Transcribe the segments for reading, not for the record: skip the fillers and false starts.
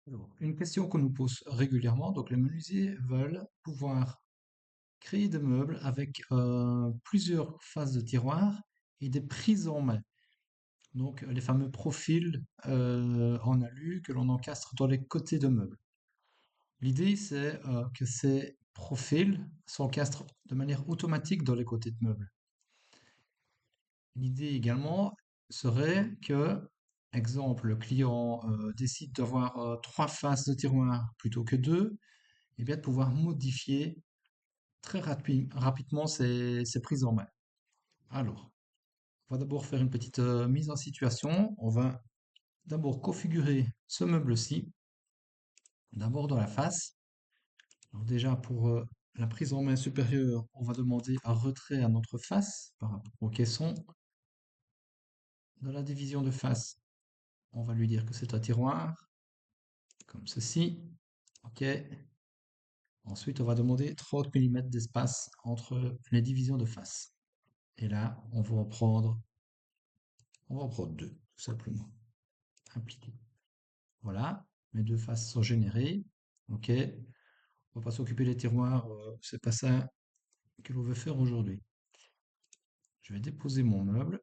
Alors, une question qu'on nous pose régulièrement, donc les menuisiers veulent pouvoir créer des meubles avec plusieurs faces de tiroirs et des prises en main. Donc les fameux profils en alu que l'on encastre dans les côtés de meubles. L'idée c'est que ces profils s'encastrent de manière automatique dans les côtés de meubles. L'idée également serait que, exemple, le client décide d'avoir trois faces de tiroir plutôt que deux, et bien de pouvoir modifier très rapidement ces prises en main. Alors, on va d'abord faire une petite mise en situation. On va d'abord configurer ce meuble-ci, d'abord dans la face. Alors déjà, pour la prise en main supérieure, on va demander un retrait à notre face par rapport au caisson. Dans la division de face, on va lui dire que c'est un tiroir, comme ceci. OK. Ensuite, on va demander 30 mm d'espace entre les divisions de face. Et là, on va en prendre deux, tout simplement, impliqués. Voilà, mes deux faces sont générées. OK. On va pas s'occuper des tiroirs, c'est pas ça que l'on veut faire aujourd'hui. Je vais déposer mon meuble.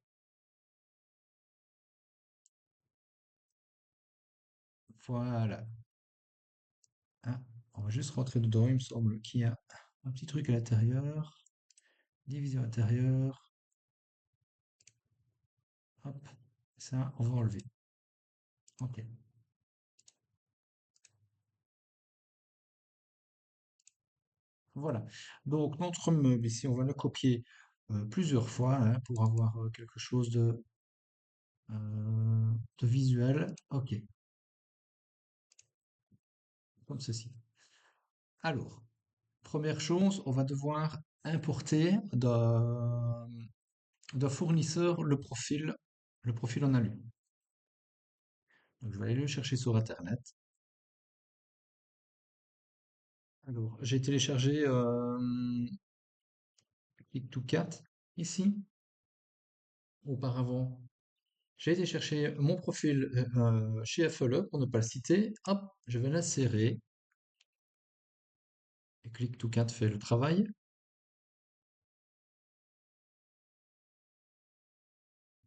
Voilà. Ah, on va juste rentrer dedans. Il me semble qu'il y a un petit truc à l'intérieur. Division intérieure. Hop. Ça, on va enlever. OK. Voilà. Donc, notre meuble ici, on va le copier plusieurs fois hein, pour avoir quelque chose de visuel. OK. Comme ceci. Alors, première chose, on va devoir importer d'un fournisseur le profil en alu. Donc, je vais aller le chercher sur Internet. Alors, j'ai téléchargé Click2Cat ici, auparavant. J'ai été chercher mon profil chez FLE pour ne pas le citer. Hop, je vais l'insérer. Et Click2Cat fait le travail.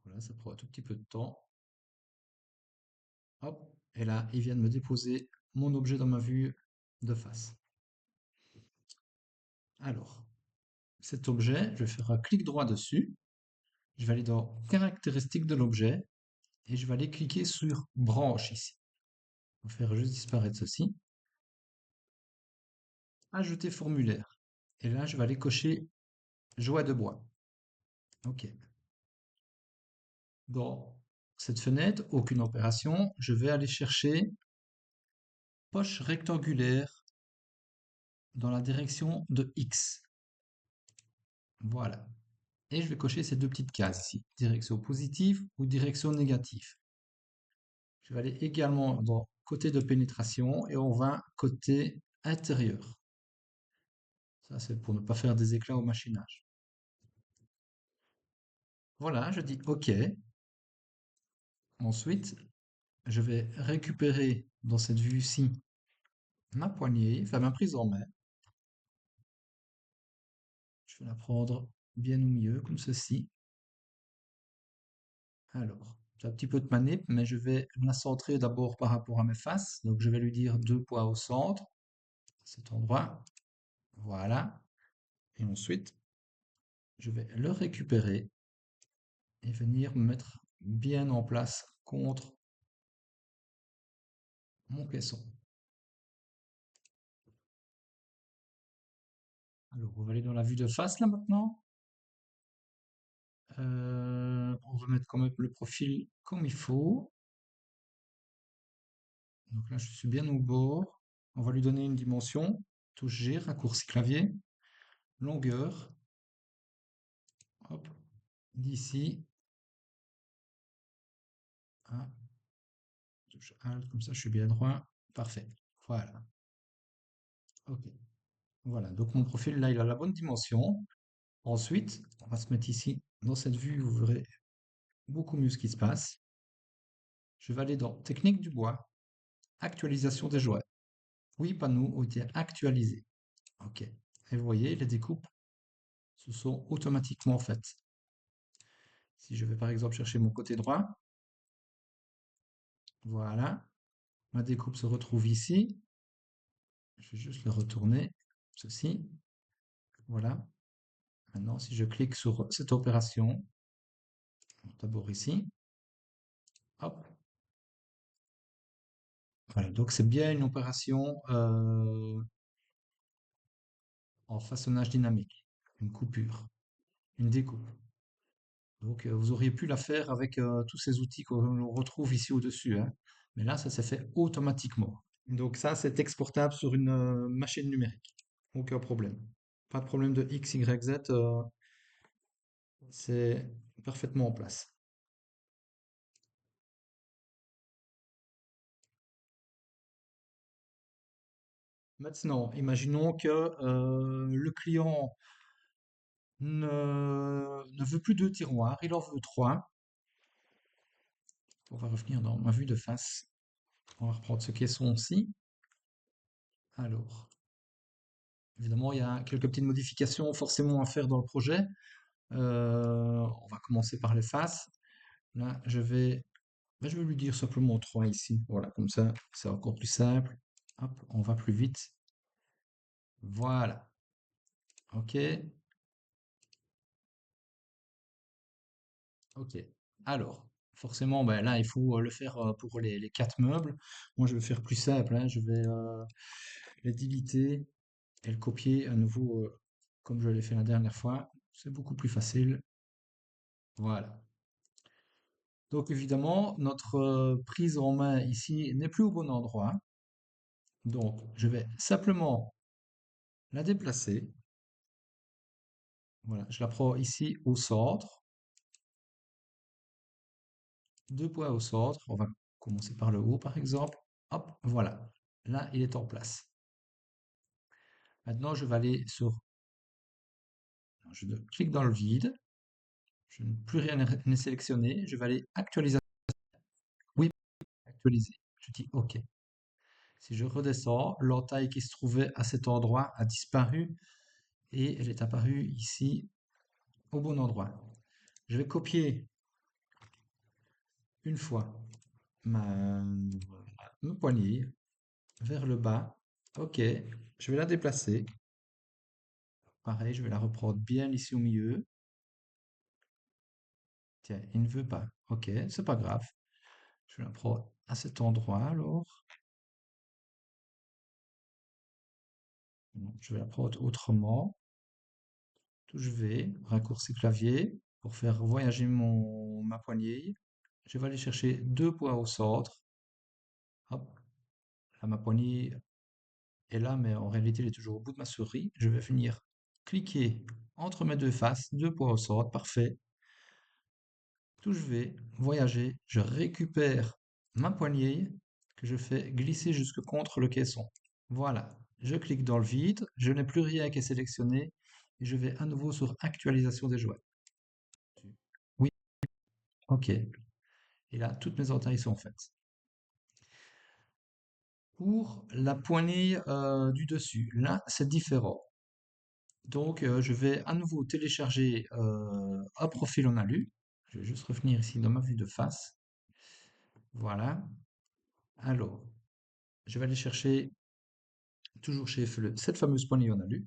Voilà, ça prend un tout petit peu de temps. Hop, et là, il vient de me déposer mon objet dans ma vue de face. Alors, cet objet, je vais faire un clic droit dessus. Je vais aller dans caractéristiques de l'objet et je vais aller cliquer sur branche ici. On va faire juste disparaître ceci. Ajouter formulaire. Et là, je vais aller cocher joie de bois. OK. Dans cette fenêtre, aucune opération. Je vais aller chercher poche rectangulaire dans la direction de X. Voilà. Et je vais cocher ces deux petites cases ici. Direction positive ou direction négative. Je vais aller également dans côté de pénétration et on va côté intérieur. Ça, c'est pour ne pas faire des éclats au machinage. Voilà, je dis OK. Ensuite, je vais récupérer dans cette vue-ci ma poignée, enfin ma prise en main. Je vais la prendre bien au milieu, comme ceci. Alors, j'ai un petit peu de manip, mais je vais la centrer d'abord par rapport à mes faces. Donc, je vais lui dire deux poids au centre, cet endroit. Voilà. Et ensuite, je vais le récupérer et venir me mettre bien en place contre mon caisson. Alors, on va aller dans la vue de face là maintenant. On va mettre quand même le profil comme il faut. Donc là, je suis bien au bord. On va lui donner une dimension. Touche G, raccourci clavier. Longueur. Hop. D'ici. Ah, touche Alt, comme ça je suis bien droit. Parfait. Voilà. OK. Voilà. Donc mon profil là, il a la bonne dimension. Ensuite, on va se mettre ici dans cette vue. Vous verrez beaucoup mieux ce qui se passe. Je vais aller dans Technique du bois, actualisation des jouets. 8 panneaux ont été actualisés. OK. Et vous voyez, les découpes se sont automatiquement faites. Si je vais par exemple chercher mon côté droit, voilà, ma découpe se retrouve ici. Je vais juste le retourner, ceci, voilà. Maintenant, si je clique sur cette opération, d'abord ici, hop, voilà. Donc c'est bien une opération en façonnage dynamique, une coupure, une découpe. Donc vous auriez pu la faire avec tous ces outils qu'on retrouve ici au-dessus, hein. Mais là, ça s'est fait automatiquement. Donc ça, c'est exportable sur une machine numérique. Aucun problème. Pas de problème de X, Y, Z, c'est parfaitement en place. Maintenant, imaginons que le client ne veut plus deux tiroirs, il en veut trois. On va revenir dans ma vue de face. On va reprendre ce caisson-ci. Alors, évidemment, il y a quelques petites modifications forcément à faire dans le projet. On va commencer par les faces. Là, je vais lui dire simplement 3 ici. Voilà, comme ça, c'est encore plus simple. Hop, on va plus vite. Voilà. OK. OK. Alors, forcément, ben là, il faut le faire pour les 4 meubles. Moi, je vais faire plus simple, hein. Je vais les déliter et le copier à nouveau comme je l'ai fait la dernière fois. C'est beaucoup plus facile. Voilà. Donc, évidemment, notre prise en main ici n'est plus au bon endroit. Donc, je vais simplement la déplacer. Voilà, je la prends ici au centre. Deux points au centre. On va commencer par le haut, par exemple. Hop, voilà. Là, il est en place. Maintenant, je vais aller sur... Je clique dans le vide. Je n'ai plus rien à sélectionner. Je vais aller actualiser. Oui, actualiser. Je dis OK. Si je redescends, l'entaille qui se trouvait à cet endroit a disparu et elle est apparue ici au bon endroit. Je vais copier une fois ma poignée vers le bas. OK, je vais la déplacer. Pareil, je vais la reprendre bien ici au milieu. Tiens, il ne veut pas. OK, c'est pas grave. Je vais la prendre à cet endroit alors. Non, je vais la prendre autrement. Touche V, raccourci clavier pour faire voyager ma poignée. Je vais aller chercher deux points au centre. Hop, là ma poignée est là, mais en réalité elle est toujours au bout de ma souris. Je vais venir cliquer entre mes deux faces, deux points au centre, parfait. Touche V, voyager, je récupère ma poignée que je fais glisser jusque contre le caisson. Voilà, je clique dans le vide, je n'ai plus rien qu'à sélectionner et je vais à nouveau sur actualisation des jouets. Oui, ok. Et là, toutes mes entailles sont faites. Pour la poignée du dessus, là, c'est différent. Donc, je vais à nouveau télécharger un profil en alu. Je vais juste revenir ici dans ma vue de face. Voilà. Alors, je vais aller chercher, toujours chez FLE, cette fameuse poignée en alu.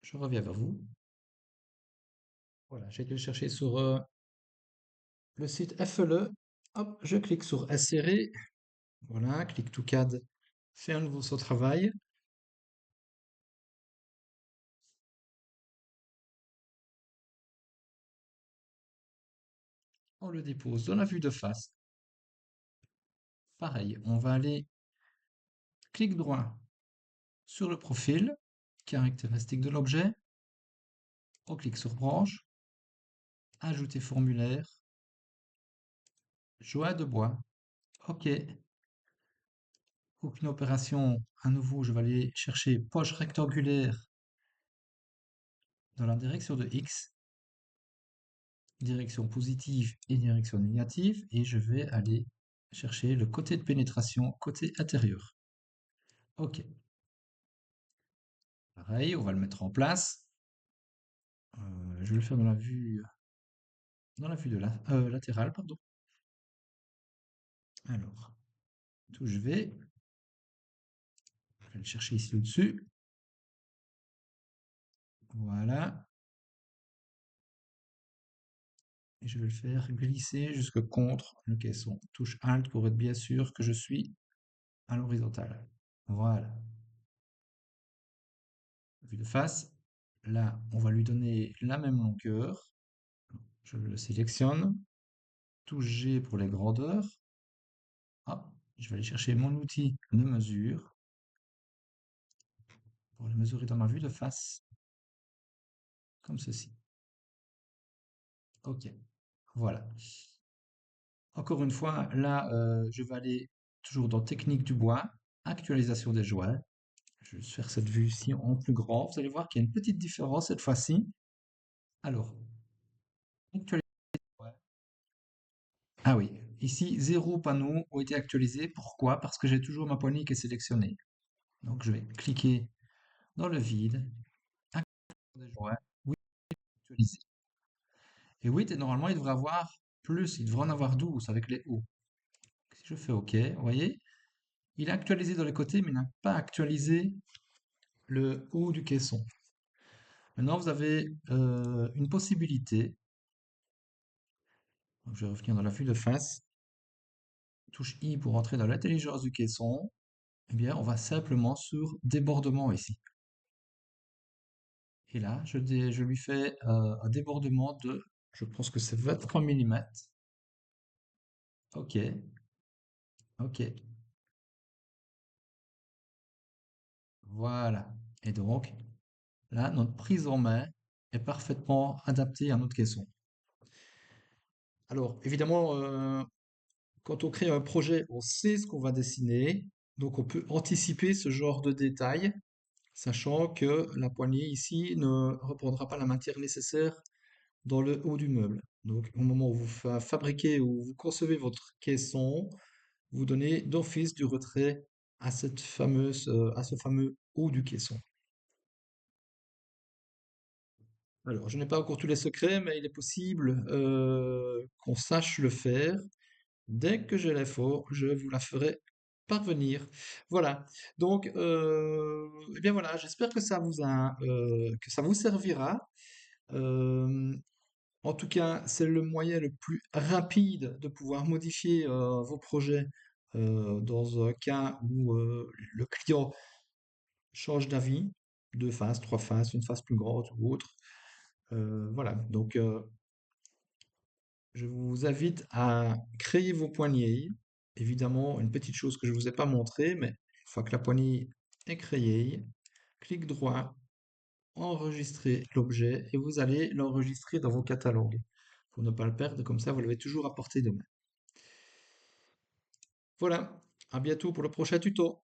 Je reviens vers vous. Voilà, j'ai été le chercher sur le site FLE. Hop, je clique sur insérer. Voilà, clic to CAD fait à nouveau son travail. On le dépose dans la vue de face. Pareil, on va aller clic droit sur le profil, caractéristique de l'objet. On clique sur branche, ajouter formulaire, joie de bois. OK. Aucune opération. À nouveau, je vais aller chercher poche rectangulaire dans la direction de X, direction positive et direction négative, et je vais aller chercher le côté de pénétration, côté intérieur. Ok, pareil, on va le mettre en place. Je vais le faire dans la vue de latérale, pardon. Alors, touche V, je vais le chercher ici au-dessus. Voilà, et je vais le faire glisser jusque contre le caisson. Touche Alt pour être bien sûr que je suis à l'horizontale. Voilà, vue de face. Là, on va lui donner la même longueur. Je le sélectionne. Touche G pour les grandeurs. Hop, je vais aller chercher mon outil de mesure pour le mesurer dans ma vue de face, comme ceci. Ok, voilà. Encore une fois, là, je vais aller toujours dans technique du bois, actualisation des joints. Je vais faire cette vue-ci en plus grand. Vous allez voir qu'il y a une petite différence cette fois-ci. Alors, actualisation des joints. Ah oui, ici, 0 panneaux ont été actualisés. Pourquoi? Parce que j'ai toujours ma poignée qui est sélectionnée. Donc, je vais cliquer dans le vide, actualisation des joints, oui, actualiser. Et oui, normalement, il devrait avoir plus, il devrait en avoir 12 avec les hauts. Si je fais OK, vous voyez, il a actualisé dans les côtés, mais il n'a pas actualisé le haut du caisson. Maintenant, vous avez une possibilité. Donc, je vais revenir dans la vue de face. Touche I pour entrer dans l'intelligence du caisson. Eh bien, on va simplement sur débordement ici. Et là, je lui fais un débordement de, je pense que c'est 23 mm. OK, OK, voilà. Et donc, là, notre prise en main est parfaitement adaptée à notre caisson. Alors, évidemment, quand on crée un projet, on sait ce qu'on va dessiner, donc on peut anticiper ce genre de détails, sachant que la poignée ici ne reprendra pas la matière nécessaire dans le haut du meuble. Donc, au moment où vous fabriquez ou vous concevez votre caisson, vous donnez d'office du retrait à à ce fameux haut du caisson. Alors, je n'ai pas encore tous les secrets, mais il est possible qu'on sache le faire. Dès que j'ai l'info, je vous la ferai parvenir. Voilà. Donc, eh bien voilà, j'espère que que ça vous servira. Euh, En tout cas, c'est le moyen le plus rapide de pouvoir modifier vos projets dans un cas où le client change d'avis, deux faces, trois faces, une face plus grande ou autre. Voilà, donc je vous invite à créer vos poignées. Évidemment, une petite chose que je ne vous ai pas montré, mais une fois que la poignée est créée, clic droit, enregistrer l'objet et vous allez l'enregistrer dans vos catalogues pour ne pas le perdre, comme ça vous l'avez toujours à portée de main. Voilà, à bientôt pour le prochain tuto.